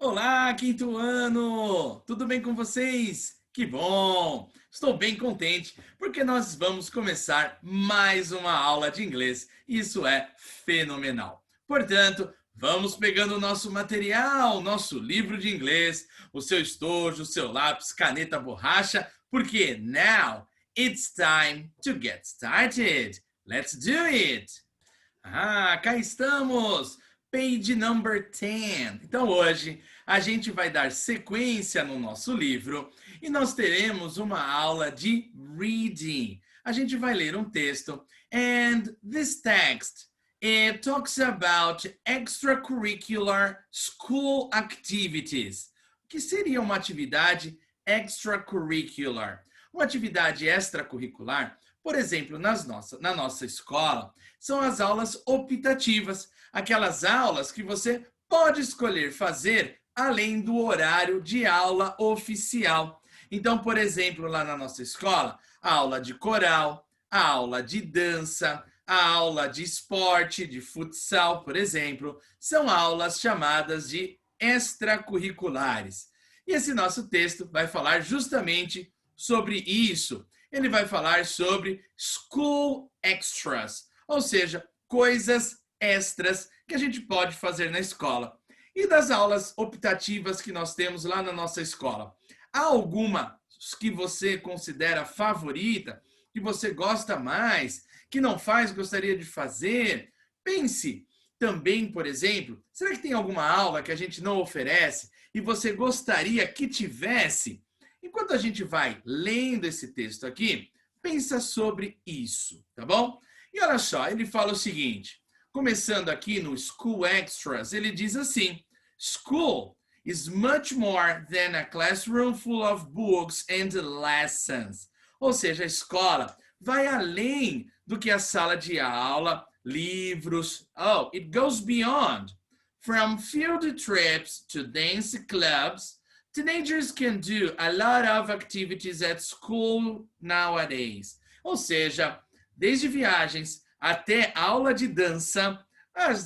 Olá, quinto ano! Tudo bem com vocês? Que bom! Estou bem contente porque nós vamos começar mais uma aula de inglês. Isso é fenomenal. Portanto, vamos pegando o nosso material, nosso livro de inglês, o seu estojo, o seu lápis, caneta, borracha, porque now it's time to get started. Let's do it! Cá estamos! Page number 10. Então hoje a gente vai dar sequência no nosso livro e nós teremos uma aula de reading. A gente vai ler um texto and this text it talks about extracurricular school activities. O que seria uma atividade extracurricular? Uma atividade extracurricular, por exemplo, na nossa escola, são as aulas optativas, aquelas aulas que você pode escolher fazer além do horário de aula oficial. Então, por exemplo, lá na nossa escola, a aula de coral, a aula de dança, a aula de esporte, de futsal, por exemplo, são aulas chamadas de extracurriculares. E esse nosso texto vai falar justamente sobre isso. Ele vai falar sobre school extras, ou seja, coisas extras que a gente pode fazer na escola. E das aulas optativas que nós temos lá na nossa escola. Há alguma que você considera favorita, que você gosta mais, que não faz, gostaria de fazer? Pense também, por exemplo, será que tem alguma aula que a gente não oferece e você gostaria que tivesse? Enquanto a gente vai lendo esse texto aqui, pensa sobre isso, tá bom? E olha só, ele fala o seguinte, começando aqui no School Extras, ele diz assim: School is much more than a classroom full of books and lessons. Ou seja, a escola vai além do que a sala de aula, livros. Oh, it goes beyond. From field trips to dance clubs, teenagers can do a lot of activities at school nowadays. Ou seja, desde viagens até aula de dança,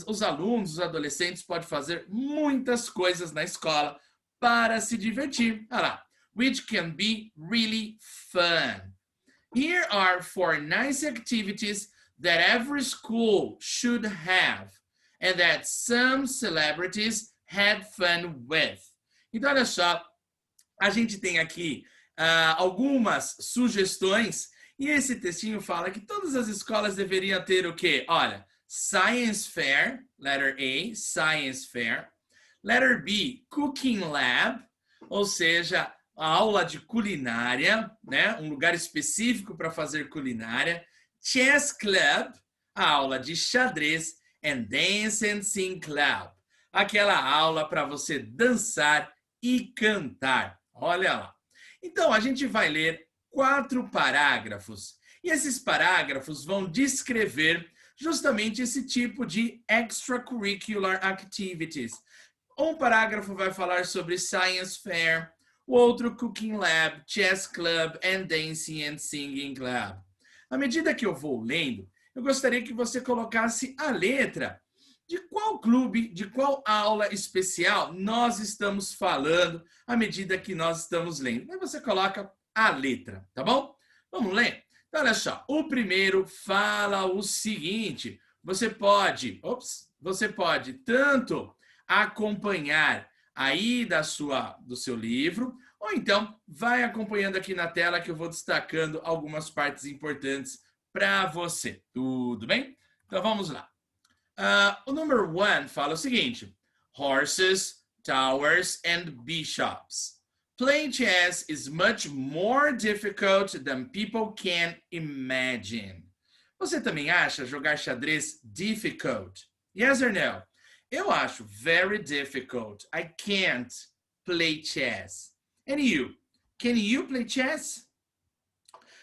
os alunos, os adolescentes podem fazer muitas coisas na escola para se divertir. Olha lá, which can be really fun. Here are 4 nice activities that every school should have and that some celebrities had fun with. Então, olha só, a gente tem aqui algumas sugestões e esse textinho fala que todas as escolas deveriam ter o quê? Olha, Science Fair, letter A, Science Fair. Letter B, Cooking Lab, ou seja, a aula de culinária, né? Um lugar específico para fazer culinária. Chess Club, a aula de xadrez. And Dance and Sing Club, aquela aula para você dançar e cantar. Olha lá. Então, a gente vai ler 4 parágrafos. E esses parágrafos vão descrever justamente esse tipo de extracurricular activities. Um parágrafo vai falar sobre Science Fair, o outro Cooking Lab, Chess Club and Dancing and Singing Club. À medida que eu vou lendo, eu gostaria que você colocasse a letra de qual clube, de qual aula especial nós estamos falando à medida que nós estamos lendo. Aí você coloca a letra, tá bom? Vamos ler? Então, olha só, o primeiro fala o seguinte, você pode tanto acompanhar aí do seu livro, ou então vai acompanhando aqui na tela que eu vou destacando algumas partes importantes para você. Tudo bem? Então vamos lá. O número 1 fala o seguinte: Horses, towers and bishops. Playing chess is much more difficult than people can imagine. Você também acha jogar xadrez difficult? Yes or no? Eu acho very difficult. I can't play chess. And you? Can you play chess?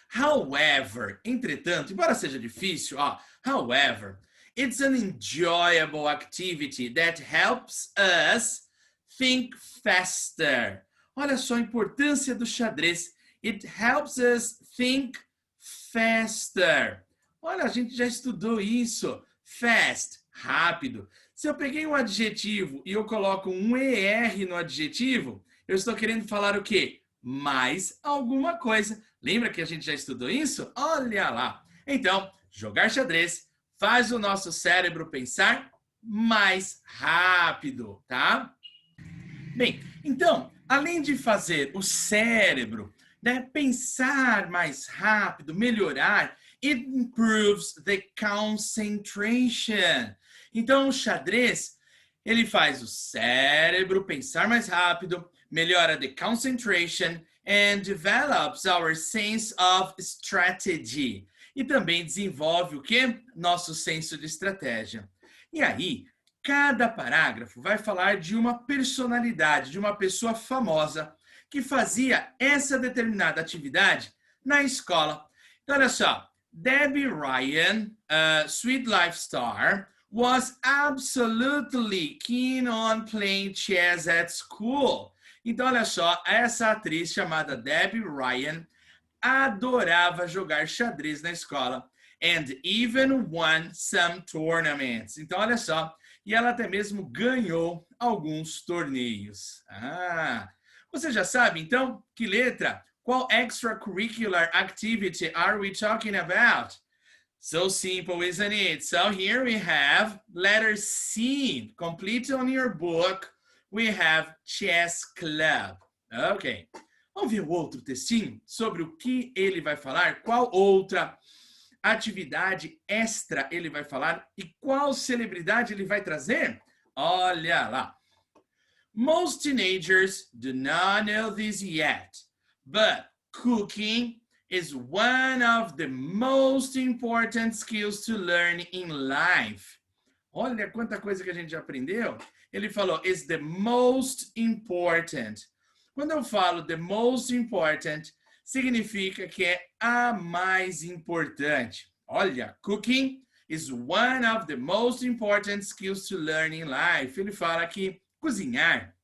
However, entretanto, embora seja difícil, however, it's an enjoyable activity that helps us think faster. Olha só a importância do xadrez. It helps us think faster. Olha, a gente já estudou isso. Fast, rápido. Se eu peguei um adjetivo e eu coloco um ER no adjetivo, eu estou querendo falar o quê? Mais alguma coisa. Lembra que a gente já estudou isso? Olha lá. Então, jogar xadrez faz o nosso cérebro pensar mais rápido, tá? Bem, então, além de fazer o cérebro, né, pensar mais rápido, melhorar, it improves the concentration. Então, o xadrez, ele faz o cérebro pensar mais rápido, melhora the concentration and develops our sense of strategy. E também desenvolve o quê? Nosso senso de estratégia. E aí, cada parágrafo vai falar de uma personalidade, de uma pessoa famosa que fazia essa determinada atividade na escola. Então, olha só. Debbie Ryan, a Sweet Life star, was absolutely keen on playing chess at school. Então, olha só, essa atriz chamada Debbie Ryan adorava jogar xadrez na escola. And even won some tournaments. Então, olha só, e ela até mesmo ganhou alguns torneios. Você já sabe, então, que letra? Qual extracurricular activity are we talking about? So simple, isn't it? So here we have letter C. Complete on your book. We have chess club. Ok. Vamos ver o outro textinho sobre o que ele vai falar? Qual outra atividade extra ele vai falar? E qual celebridade ele vai trazer? Olha lá. Most teenagers do not know this yet, but cooking is one of the most important skills to learn in life. Olha quanta coisa que a gente já aprendeu. Ele falou, is the most important. Quando eu falo the most important, significa que é a mais importante. Olha, cooking is one of the most important skills to learn in life. Ele fala que cozinhar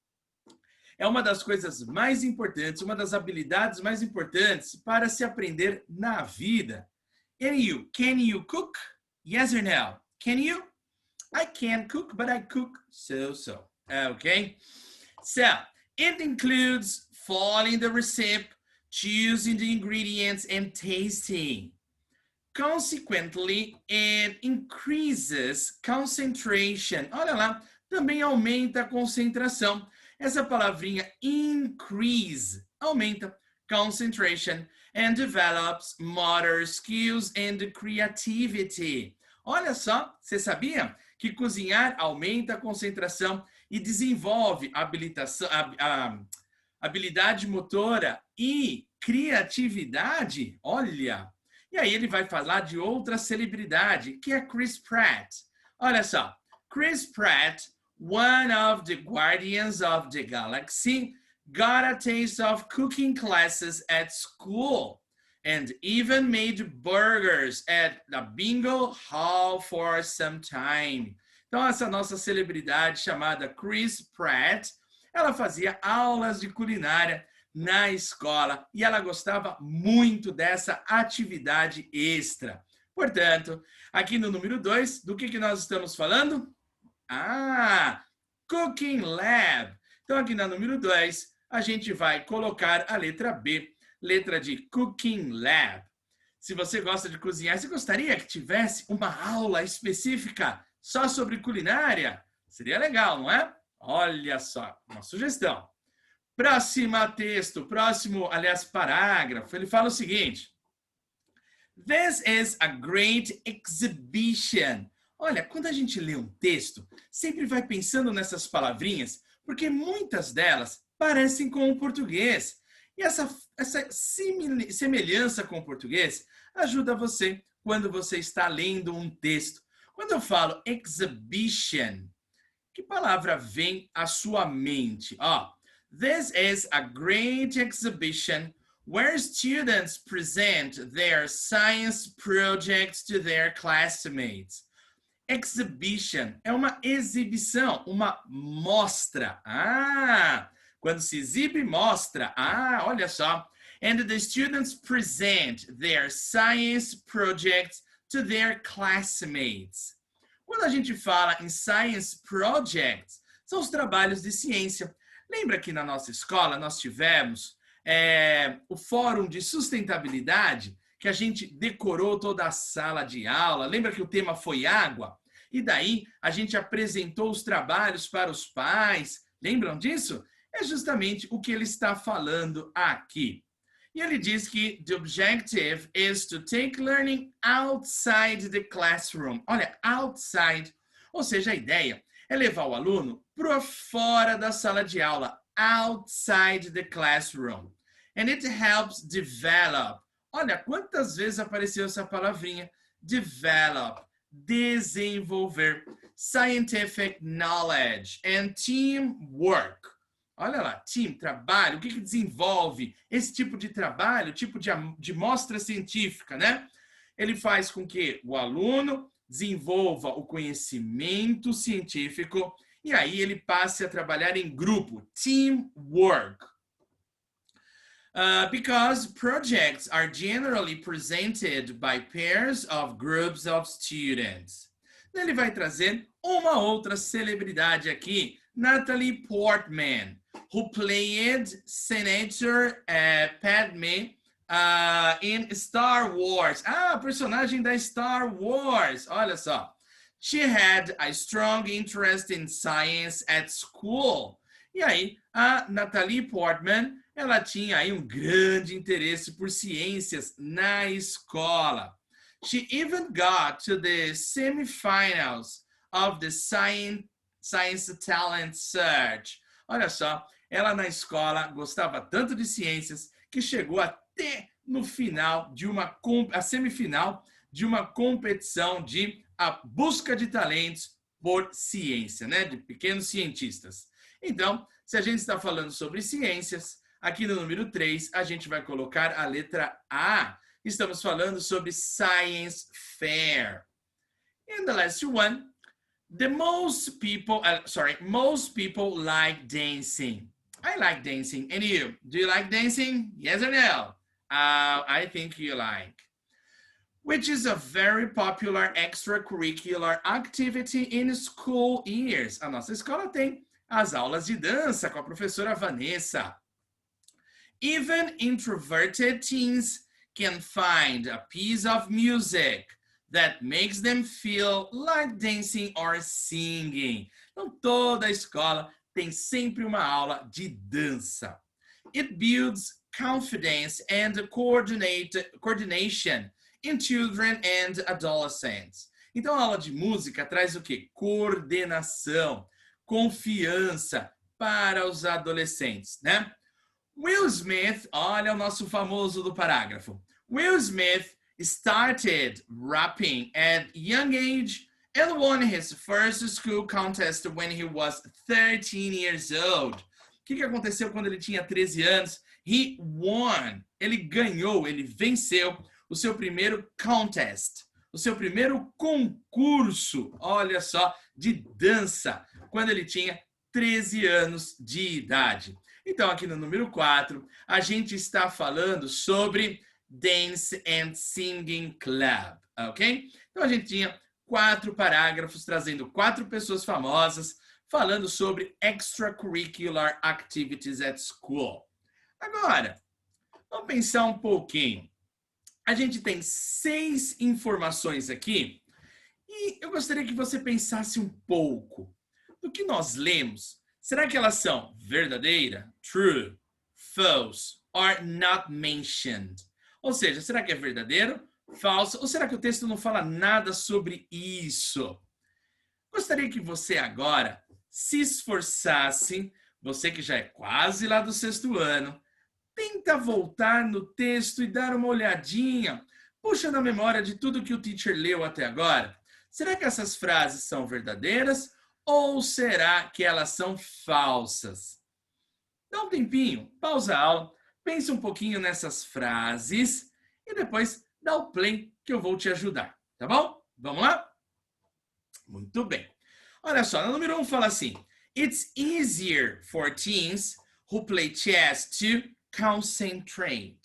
é uma das coisas mais importantes, uma das habilidades mais importantes para se aprender na vida. And you, can you cook? Yes or no? Can you? I can't cook, but I cook so. Okay? So, it includes following the recipe, choosing the ingredients, and tasting. Consequently, it increases concentration. Olha lá, também aumenta a concentração. Essa palavrinha increase aumenta concentration and develops motor skills and creativity. Olha só, você sabia que cozinhar aumenta a concentração e desenvolve habilidade motora e criatividade? Olha! E aí ele vai falar de outra celebridade, que é Chris Pratt. Olha só, Chris Pratt, one of the Guardians of the Galaxy, got a taste of cooking classes at school and even made burgers at the bingo hall for some time. Então, essa nossa celebridade chamada Chris Pratt, ela fazia aulas de culinária na escola e ela gostava muito dessa atividade extra. Portanto, aqui no número 2, do que nós estamos falando? Cooking Lab. Então, aqui na número 2, a gente vai colocar a letra B, letra de Cooking Lab. Se você gosta de cozinhar, você gostaria que tivesse uma aula específica só sobre culinária? Seria legal, não é? Olha só, uma sugestão. Próximo parágrafo, ele fala o seguinte. This is a great exhibition. Olha, quando a gente lê um texto, sempre vai pensando nessas palavrinhas, porque muitas delas parecem com o português. E essa semelhança com o português ajuda você quando você está lendo um texto. Quando eu falo exhibition, que palavra vem à sua mente? This is a great exhibition where students present their science projects to their classmates. Exhibition é uma exibição, uma mostra. Quando se exibe, mostra. Olha só. And the students present their science projects to their classmates. Quando a gente fala em science projects, são os trabalhos de ciência. Lembra que na nossa escola nós tivemos o Fórum de Sustentabilidade, que a gente decorou toda a sala de aula. Lembra que o tema foi água? E daí a gente apresentou os trabalhos para os pais. Lembram disso? É justamente o que ele está falando aqui. E ele diz que the objective is to take learning outside the classroom. Olha, outside. Ou seja, a ideia é levar o aluno para fora da sala de aula, outside the classroom. And it helps develop. Olha, quantas vezes apareceu essa palavrinha? Develop, desenvolver, scientific knowledge and teamwork. Olha lá, team, trabalho, o que desenvolve esse tipo de trabalho, tipo de mostra científica, né? Ele faz com que o aluno desenvolva o conhecimento científico e aí ele passe a trabalhar em grupo, teamwork. Because projects are generally presented by pairs of groups of students. Ele vai trazer uma outra celebridade aqui, Natalie Portman, who played Senator Padme in Star Wars. Ah, personagem da Star Wars, olha só. She had a strong interest in science at school. E aí, a Natalie Portman, ela tinha aí um grande interesse por ciências na escola. She even got to the semifinals of the Science Talent Search. Olha só, ela na escola gostava tanto de ciências que chegou até no final de a semifinal de uma competição de a busca de talentos por ciência, né? De pequenos cientistas. Então, se a gente está falando sobre ciências, aqui no número 3, a gente vai colocar a letra A. Estamos falando sobre Science Fair. And the last one, most people like dancing. I like dancing. And you? Do you like dancing? Yes or no? I think you like. Which is a very popular extracurricular activity in school years. A nossa escola tem as aulas de dança com a professora Vanessa. Even introverted teens can find a piece of music that makes them feel like dancing or singing. Então, toda a escola tem sempre uma aula de dança. It builds confidence and coordination in children and adolescents. Então, a aula de música traz o quê? Coordenação, confiança para os adolescentes, né? Will Smith, olha o nosso famoso do parágrafo. Will Smith started rapping at young age and won his first school contest when he was 13 years old. O que aconteceu quando ele tinha 13 anos? He won. Ele ganhou, ele venceu o seu primeiro contest, o seu primeiro concurso, olha só, de dança, quando ele tinha 13 anos de idade. Então, aqui no número 4, a gente está falando sobre Dance and Singing Club, ok? Então, a gente tinha 4 parágrafos trazendo 4 pessoas famosas falando sobre extracurricular activities at school. Agora, vamos pensar um pouquinho. A gente tem 6 informações aqui e eu gostaria que você pensasse um pouco do que nós lemos. Será que elas são verdadeira, true, false, or not mentioned? Ou seja, será que é verdadeiro, falso, ou será que o texto não fala nada sobre isso? Gostaria que você agora se esforçasse, você que já é quase lá do 6º ano, tenta voltar no texto e dar uma olhadinha, puxa na memória de tudo que o teacher leu até agora. Será que essas frases são verdadeiras ou será que elas são falsas? Dá um tempinho, pausa a aula, pense um pouquinho nessas frases e depois dá o play que eu vou te ajudar, tá bom? Vamos lá? Muito bem. Olha só, no número 1 fala assim: It's easier for teens who play chess to concentrate.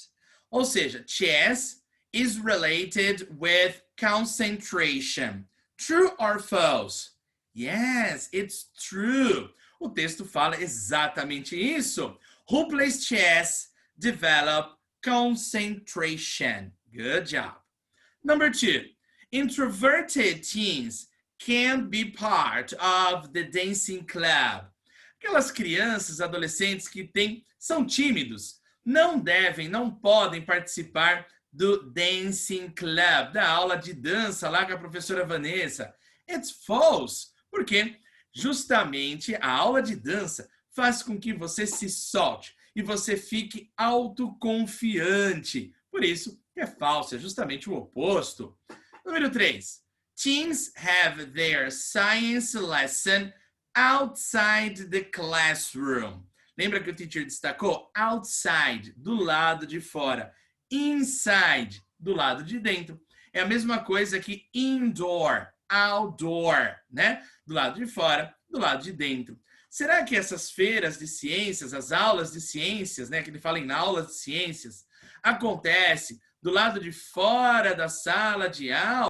Ou seja, chess is related with concentration. True or false? Yes, it's true. O texto fala exatamente isso. Who plays chess develop concentration. Good job. Number 2, introverted teens can't be part of the dancing club. Aquelas crianças, adolescentes que são tímidos, não podem participar do dancing club, da aula de dança lá com a professora Vanessa. It's false, porque justamente a aula de dança faz com que você se solte e você fique autoconfiante. Por isso, é falso, é justamente o oposto. Número 3. Teens have their science lesson outside the classroom. Lembra que o teacher destacou? Outside, do lado de fora. Inside, do lado de dentro. É a mesma coisa que indoor, outdoor, né? Do lado de fora, do lado de dentro. Será que essas feiras de ciências, as aulas de ciências, né, que ele fala em aulas de ciências, acontece do lado de fora da sala de aula?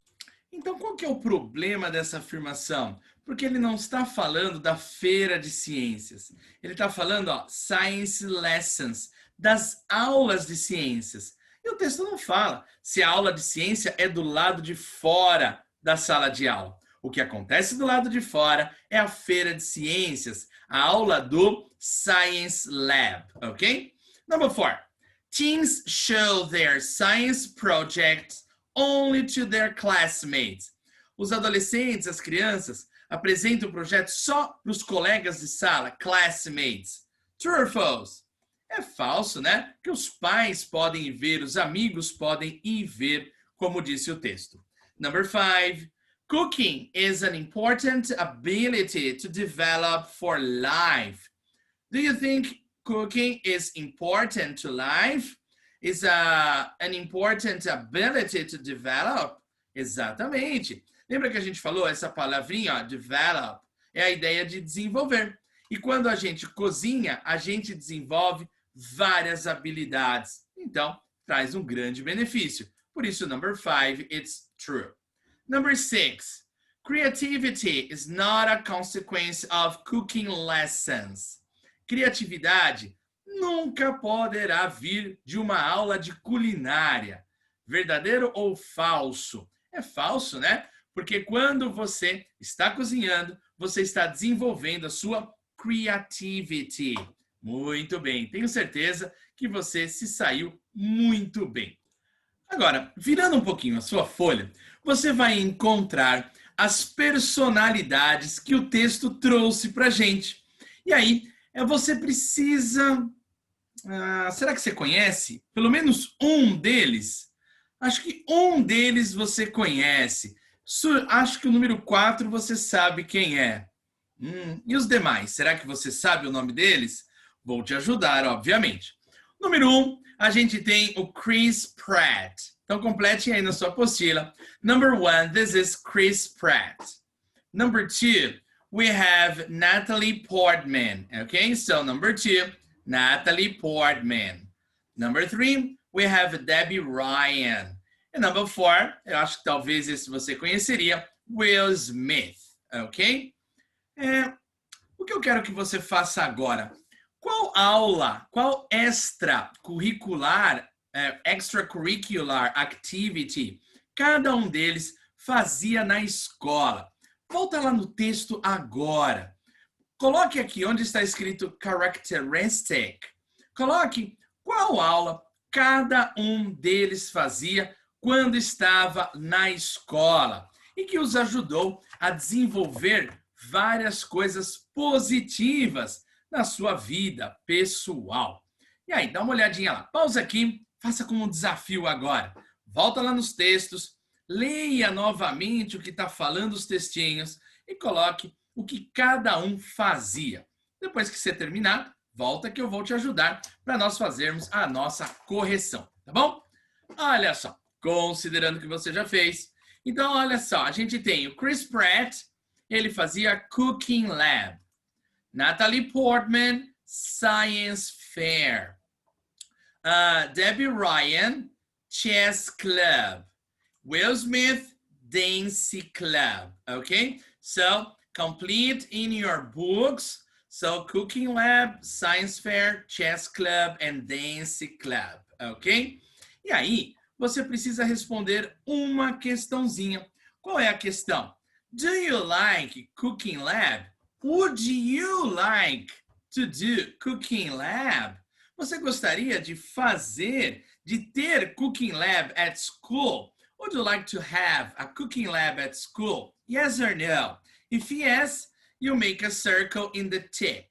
Então, qual que é o problema dessa afirmação? Porque ele não está falando da feira de ciências. Ele está falando, science lessons, das aulas de ciências. E o texto não fala se a aula de ciência é do lado de fora da sala de aula. O que acontece do lado de fora é a feira de ciências, a aula do Science Lab, ok? Number 4. Teens show their science projects only to their classmates. Os adolescentes, as crianças, apresentam o projeto só para os colegas de sala, classmates. True or false? É falso, né? Que os pais podem ir ver, os amigos podem ir ver, como disse o texto. Number 5. Cooking is an important ability to develop for life. Do you think cooking is important to life? Is an important ability to develop? Exatamente. Lembra que a gente falou essa palavrinha, develop, é a ideia de desenvolver. E quando a gente cozinha, a gente desenvolve várias habilidades. Então, traz um grande benefício. Por isso, number 5, it's true. Number 6, creativity is not a consequence of cooking lessons. Criatividade nunca poderá vir de uma aula de culinária. Verdadeiro ou falso? É falso, né? Porque quando você está cozinhando, você está desenvolvendo a sua creativity. Muito bem, tenho certeza que você se saiu muito bem. Agora, virando um pouquinho a sua folha, você vai encontrar as personalidades que o texto trouxe para a gente. E aí, você precisa... será que você conhece? Pelo menos um deles? Acho que um deles você conhece. Acho que o número 4 você sabe quem é. E os demais? Será que você sabe o nome deles? Vou te ajudar, obviamente. Número 1, a gente tem o Chris Pratt. Então, complete aí na sua apostila. Number 1, this is Chris Pratt. Number 2, we have Natalie Portman. Okay, so number 2, Natalie Portman. Number 3, we have Debbie Ryan. E number 4, eu acho que talvez esse você conheceria, Will Smith. Ok? O que eu quero que você faça agora? Qual aula, qual extracurricular activity cada um deles fazia na escola? Volta lá no texto agora. Coloque aqui onde está escrito characteristic. Coloque qual aula cada um deles fazia quando estava na escola e que os ajudou a desenvolver várias coisas positivas na sua vida pessoal. E aí, dá uma olhadinha lá. Pausa aqui, faça como um desafio agora. Volta lá nos textos, leia novamente o que está falando os textinhos e coloque o que cada um fazia. Depois que você terminar, volta que eu vou te ajudar para nós fazermos a nossa correção, tá bom? Olha só, considerando que você já fez. Então, olha só, a gente tem o Chris Pratt, ele fazia Cooking Lab. Natalie Portman, Science Fair. Debbie Ryan, Chess Club. Will Smith, dance club, okay? So complete in your books. So cooking lab, science fair, chess club and dance club, ok? E aí, você precisa responder uma questãozinha. Qual é a questão? Do you like cooking lab? Would you like to do cooking lab? Você gostaria de fazer, de ter cooking lab at school? Would you like to have a cooking lab at school? Yes or no? If yes, you make a circle in the tick.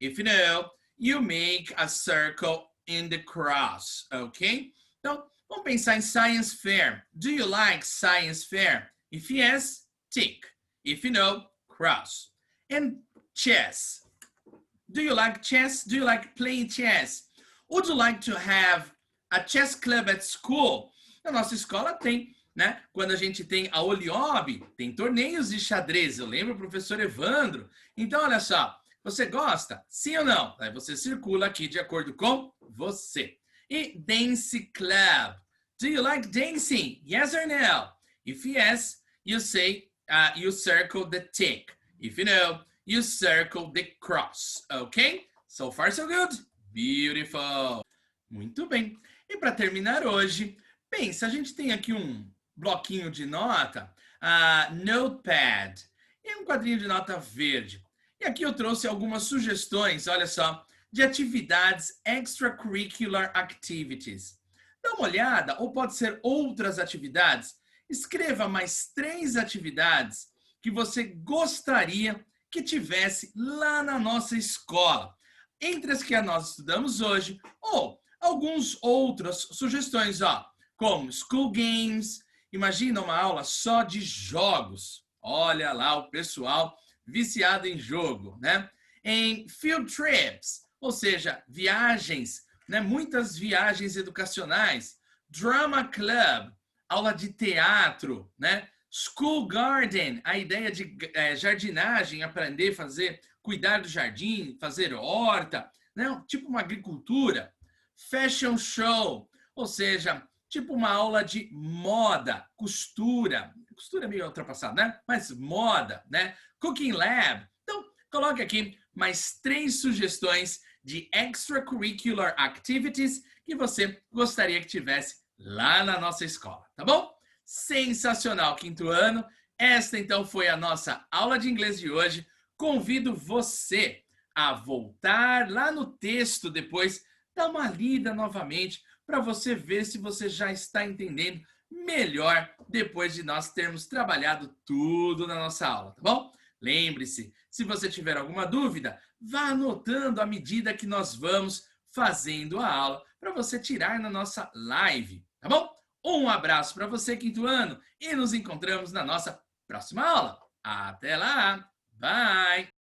If no, you make a circle in the cross, ok? Então, vamos pensar em science fair. Do you like science fair? If yes, tick. If no, cross. And chess. Do you like chess? Do you like playing chess? Would you like to have a chess club at school? Na nossa escola tem, né? Quando a gente tem a Oliob, tem torneios de xadrez. Eu lembro o professor Evandro. Então, olha só. Você gosta? Sim ou não? Aí você circula aqui de acordo com você. E dance club. Do you like dancing? Yes or no? If yes, you say, you circle the tick. If you know, you circle the cross. Ok? So far, so good? Beautiful. Muito bem. E para terminar hoje, pensa, a gente tem aqui um bloquinho de nota, notepad, e um quadrinho de nota verde. E aqui eu trouxe algumas sugestões, olha só, de atividades extracurricular activities. Dá uma olhada, ou pode ser outras atividades. Escreva mais 3 atividades que você gostaria que tivesse lá na nossa escola. Entre as que nós estudamos hoje, ou algumas outras sugestões, ó, como school games. Imagina uma aula só de jogos. Olha lá o pessoal viciado em jogo, né? Em field trips, ou seja, viagens, né? Muitas viagens educacionais. Drama club, aula de teatro, né? School garden, a ideia de jardinagem, aprender a fazer, cuidar do jardim, fazer horta, né? Tipo uma agricultura. Fashion show, ou seja, tipo uma aula de moda, costura. Costura é meio ultrapassada, né? Mas moda, né? Cooking lab. Então, coloque aqui mais 3 sugestões de extracurricular activities que você gostaria que tivesse lá na nossa escola, tá bom? Sensacional, quinto ano. Esta, então, foi a nossa aula de inglês de hoje. Convido você a voltar lá no texto depois, dar uma lida novamente, para você ver se você já está entendendo melhor depois de nós termos trabalhado tudo na nossa aula, tá bom? Lembre-se, se você tiver alguma dúvida, vá anotando à medida que nós vamos fazendo a aula para você tirar na nossa live, tá bom? Um abraço para você, quinto ano, e nos encontramos na nossa próxima aula. Até lá! Bye!